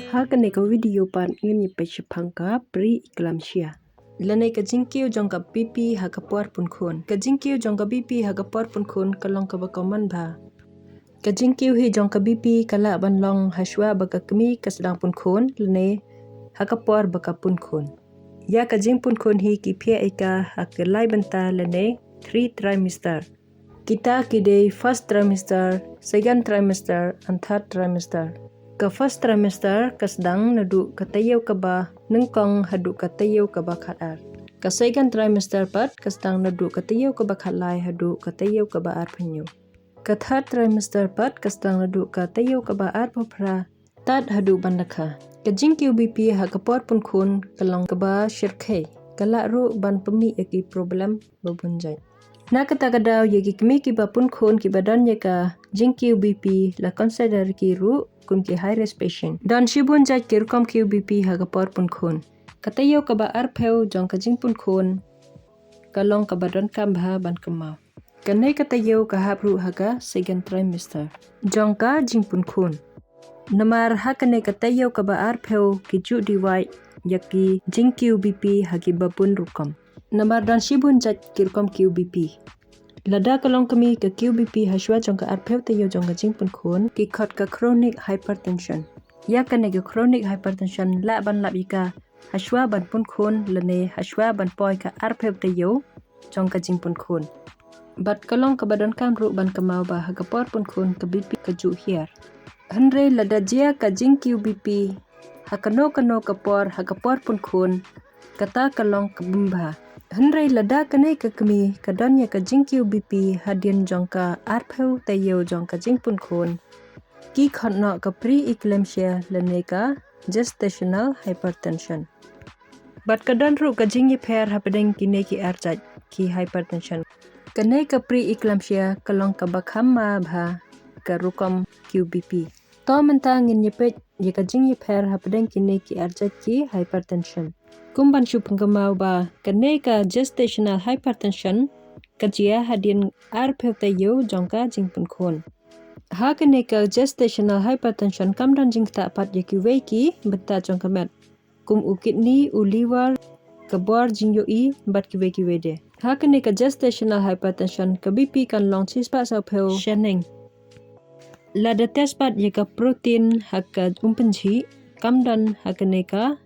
Hakane ka video pan ngin pe chipangka pri iklamshia. Lanai ka jingkiu jongka pipi hakapuar pun khun. Ka jingkiu jongka pipi hakapuar pun khun kalong ka bakaman ba. Ka jingkiu hi jongka pipi kala banlong haswa baka kemi kasedang pun khun lanai hakapuar baka pun khun. Ya ka jing pun khun hi ki pia ika hakelai banta lanai 3 trimester. Kita kidei first trimester, second trimester, and third trimester. Ka first trimester kasdang nadu katayaw ka ba nengkong hadu katayaw ka ba khatar. Ka second trimester pat kasdang nadu katayaw ka ba khalai hadu katayaw ka ba arpanyo. Ka third trimester pat kasdang nadu katayaw ka ba arpapra tad hadu bandakha. Ka jingkiu BP hakapor pun khun kalong ka ba shirkhay. Kala ru ban pemi yaki problem babunjay. Na kata kadaw yaki kemi ki ba pun khun ki badan yaka jingkiu BP la consider ki ru kum ki high risk patient. Dan shibun jaj ki rukom QBP hagapor pun khun. Katayaw ka ba arpeu jong ka jing pun khun. Kalong ka badan kambha ban kemau. Kanay katayaw ka hapru haga second trimester. Jong ka jing pun khun. Namar hakanay katayaw ka ba arpeu ki ju diwai yaki jing QBP hagi babun rukom. Namar dan shibun jaj ki rukom QBP. Lada kalong kami ke QBP haswa jong ka arpeu tayo jong ka jing pun khun ki khot ka chronic hypertension. Ya kane ka chronic hypertension la ban lap ika haswa ban pun khun lane haswa ban poi ka arpeu tayo jong ka jing pun khun. Bat kalong ka badan kam ru ban kamau ba hagapor pun khun ka BP ka ju hiar. Henre lada jia ka jing QBP hakano kano kapor hagapor pun khun kata kalong ka bumba. Henry lada kanay ka kami kadanya ka jing QBP hadian jongka arpeu tayo jongka jing pun khun. Ki khotno ka pre-eclampsia lanay ka gestational hypertension. Bat kadan ru ka jing yiper hapadeng kinay ki arjaj ki hypertension. Kanay ka pre-eclampsia kalong ka bakhama bha ka rukom QBP. To mentang ngin yipet yaka jing yiper hapadeng kinay ki arjaj ki hypertension. Kumban shu penggemau ba kanay ka gestational hypertension kajia hadian arpeu tayo jongka jing pun khun. Ha kanay ka gestational hypertension kamdan jing tak pat yaki weki benta jongka met. Kum u kidney u liver kabor jing yoi bat ki weki wede. Ha kanay ka gestational hypertension ka BP kan long chispa sa peu shaneng. Lada test pat yaka protein haka umpenji kamdan ha kanay ka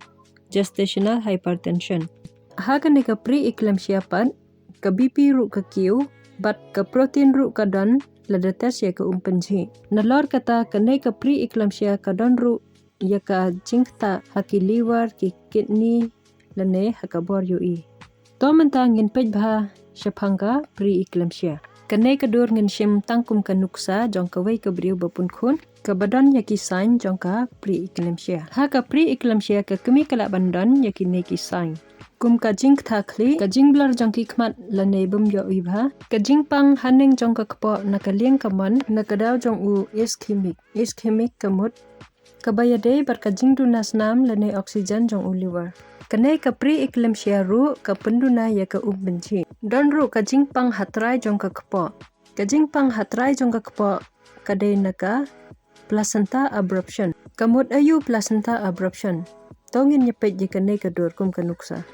gestational hypertension. Hakanay ka pre-eclampsia pat ka BP ru ka kiu bat ka protein ru ka don lada test ya ka umpenji. Nalor kata kanay ka pre-eclampsia ka don ru ya ka jingta haki liver ki kidney lane hakabor yoi. To mentang ngin pej bha syapangka pre-eclampsia. Kanay ka dur ngin shim tangkum ka nuksa jong ka wei ka beriu bapun khun ka badan yaki sign jong ka pre-eclampsia. Ha ka pre-eclampsia ka kemi kalak bandan yaki neki sign. Kum ka jing thakli ka jing blur jong ki khmat lane bum yo ibha ka jing pang haneng jong ka kpo nakalieng kaman nakadaw jong u ischemic kamut ka bayade bar ka jing dunas nam lane oksigen jong u liver. Kanay ka pre-eclampsia ru ka penduna ya ka umbenci. Don ru ka jing pang hatrai jong ka kpo. Ka jing pang hatrai jong ka kpo kadai naka placenta abruption. Kamut ayu placenta abruption. Tongin nyepet je kanay ka dur kum ka nuksa.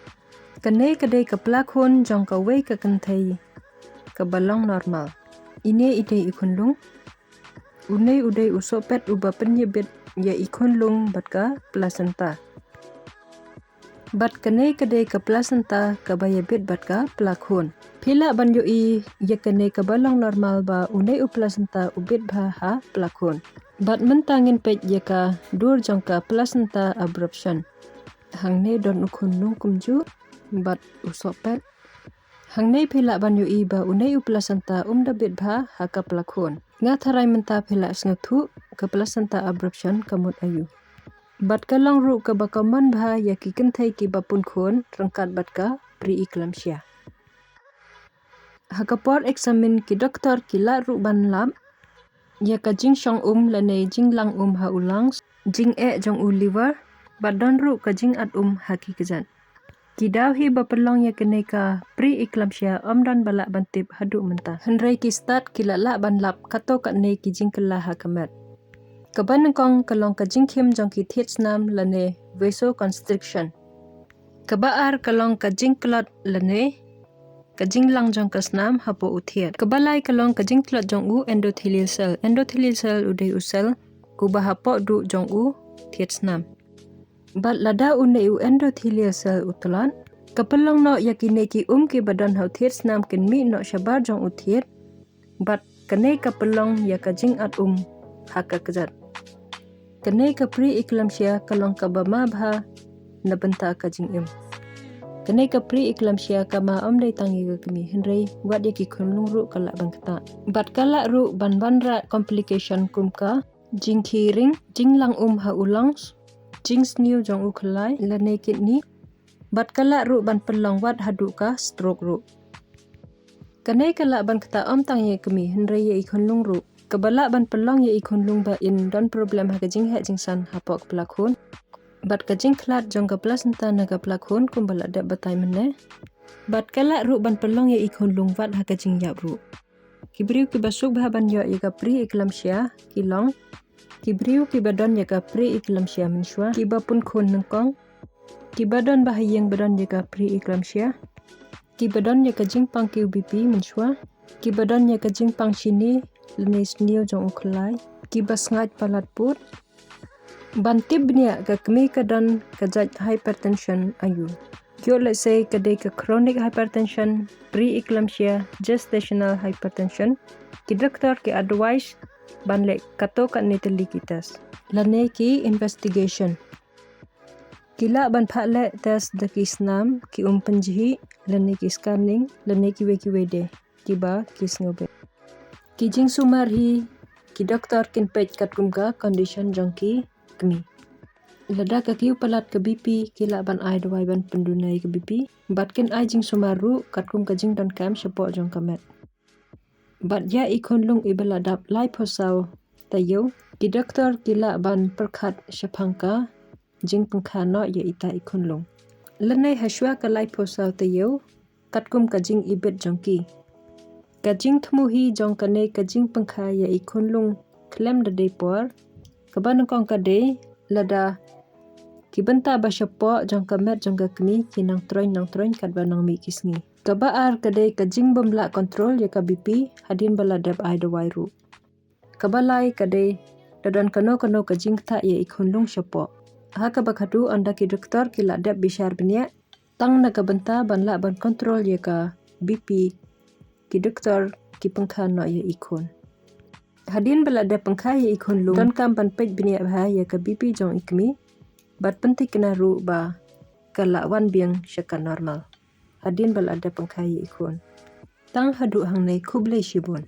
Kanay kadai ka plakhun jong ka wei ka kantay ka balong normal. Ine ide ikunlung. Unay uday usopet uba penyebet ya ikunlung bat ka placenta. Bat kanay kadai ka placenta ka bayabit bat ka plakhun. Pila ban yoi ya kanay ka balong normal ba unay u placenta ubit ba ha plakhun. Bat mentangin pet ya ka dur jong ka placenta abruption. Hangne don ukunlung kumju bat usopet. Hangne pila ban yoi ba unay u placenta dabit ba ha ka plakhun. Nga tharay menta pila sngathu ka placenta abruption kamut ayu. Bat kalong ru ka bakaman bha yaki kentay ki bapun khun rangkat bat ka pre-eclampsia. Hakapor examin ki doktor ki la ru ban lap ya ka jing shong lane jing lang ha ulang jing jong u liver bat don ru ka jing at haki kizan. Kidaw hi bapelong ya kanay ka pre-eclampsia don balak bantip hadu mentah. Henry ki start ki la ban lap kato ka nay ki jing kala ha kamet. Kabanangkong kalong kajingkim jongki thietsnam lane vasoconstriction. Kabaar kalong kajingklot lane kajinglang jong kasnam hapo uthiat. Kabalai kalong kajingklot jong u endothelial cell. Endothelial cell udai usel kubah hapo du jong u thietsnam. Bat lada une u endothelial cell utulan kapelong no yakine ki ki badan hau thietsnam kin mi no shabar jong uthiat. Bat kane kapelong ya kajing at haka kejat. Kane kapri eclampsia kalong kabama bha nabenta kajing Kane kapri eclampsia kama dai tangi kami henry wat yaki kunlung ru kalak bangkata. Bat kalak ru ban ra complication kumka jing kiring jing lang ha ulang jing sniu jong ukhlai lane kidney. Bat kalak ru ban pelong wat haduka stroke ru. Kane kalak bangkata tangi kami henry ya ikunlung ru. Kabalak ban pelong ya ikunlung ba in don problem ha kajing ha jingsan hapok pelakun. Bat kajing klat jong ka placenta na ka pelakun kumbalak dak batai mene. Bat kalak ru ban pelong ya ikunlung wat ha kajing yap ru. Kibriu ki basuk bah ban yo ya ka pri eclampsia kilong. Kibriu ki badon ya ka pri eclampsia mensua. Kiba pun kun nengkong. Kibadon bahayang badon ya ka pri eclampsia. Kibadon ya kajing pang QBP mensua. Kibadon ya kajing pang sini lenis niu jong uklai. Kibas ngat palat put. Bantib niya ka kami kadan kajat hypertension ayu. Kyo let's say kadai ka chronic hypertension, pre-eclampsia, gestational hypertension. Ki doktor ki advice banlek kato kat neteli kitas. Lane ki investigation. Kila ban phatle test daki snam ki penjihi lane ki scanning lane ki wede kiba ki sngobe. Ki jing sumarhi ki doktor kin pej kat kumka condition jongki kami. Lada ka kiu palat ke BP kila ban ai dawai ban pendunai ke BP. Bat kin ai jing sumaru kat kum ka jing don kam support jong kamet. Bat ya ikunlung ibaladap liposau tayo ki doktor kila ban perkhat shapangka jing pengkha no ya ita ikunlung. Lanai haswa ka liposau tayo kat kum ka jing ibet jongki. Ka jing thmuhi jong kane ka jing pengkha ya ikunlung klem da depor kabanangkong kade lada kibenta ba syapo jong kamet jong ka kini kinang troin kat banang mi kisngi. Kabaar kade ka jing bemla kontrol ya ka BP hadin baladap ai dawai ru. Kabalai kade dadan kano ka jing ta ya ikunlung syapo. Ha ka bakadu anda ki doktor ki ladap bishar benya tang na kabenta banla ban kontrol ya ka BP ki doktor ki pengkha no ya ikun. Hadin balada pengkha ya ikun lung don kam ban pej benya bha ya ka BP jong ikmi bat penting kena ru ba kalak wan biang syaka normal. Hadin balada pengkha ya ikun. Tang hadu hang nei kublai shibun.